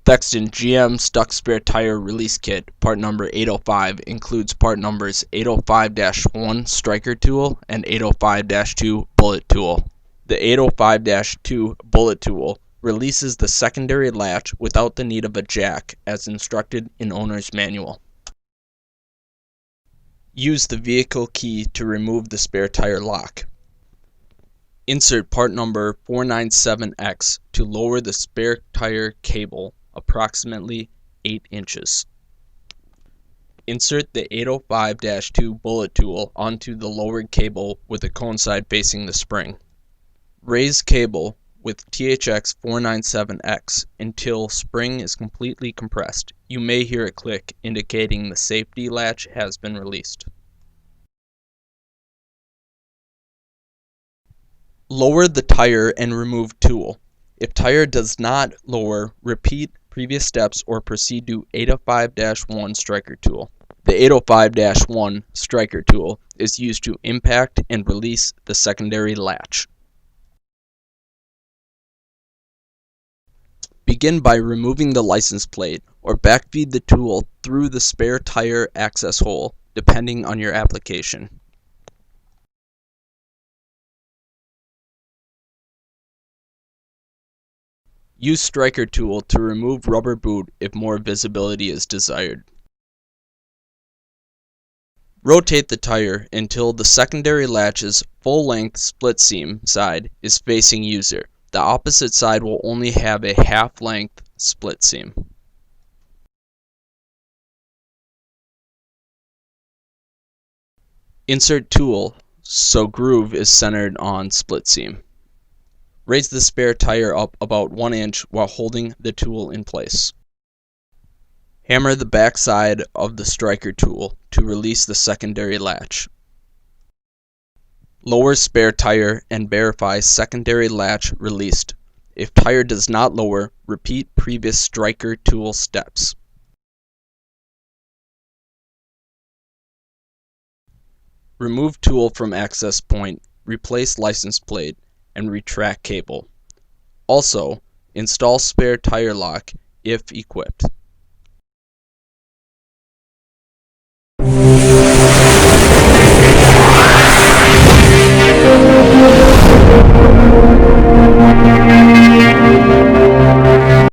Thexton GM Stuck Spare Tire Release Kit, part number 805, includes part numbers 805-1 Striker Tool and 805-2 Bullet Tool. The 805-2 Bullet Tool releases the secondary latch without the need of a jack, as instructed in owner's manual. Use the vehicle key to remove the spare tire lock. Insert part number 497X to lower the spare tire cable approximately 8 inches. Insert the 805-2 bullet tool onto the lowered cable with the cone side facing the spring. Raise cable with THX 497X until spring is completely compressed. You may hear a click indicating the safety latch has been released. Lower the tire and remove tool. If tire does not lower, repeat previous steps or proceed to 805-1 Striker Tool. The 805-1 Striker Tool is used to impact and release the secondary latch. Begin by removing the license plate or backfeed the tool through the spare tire access hole, depending on your application. Use Striker Tool to remove rubber boot if more visibility is desired. Rotate the tire until the secondary latch's full-length split seam side is facing user. The opposite side will only have a half-length split seam. Insert tool so groove is centered on split seam. Raise the spare tire up about 1 inch while holding the tool in place. Hammer the back side of the striker tool to release the secondary latch. Lower spare tire and verify secondary latch released. If tire does not lower, repeat previous striker tool steps. Remove tool from access point, replace license plate, and retract cable. Also, install spare tire lock if equipped.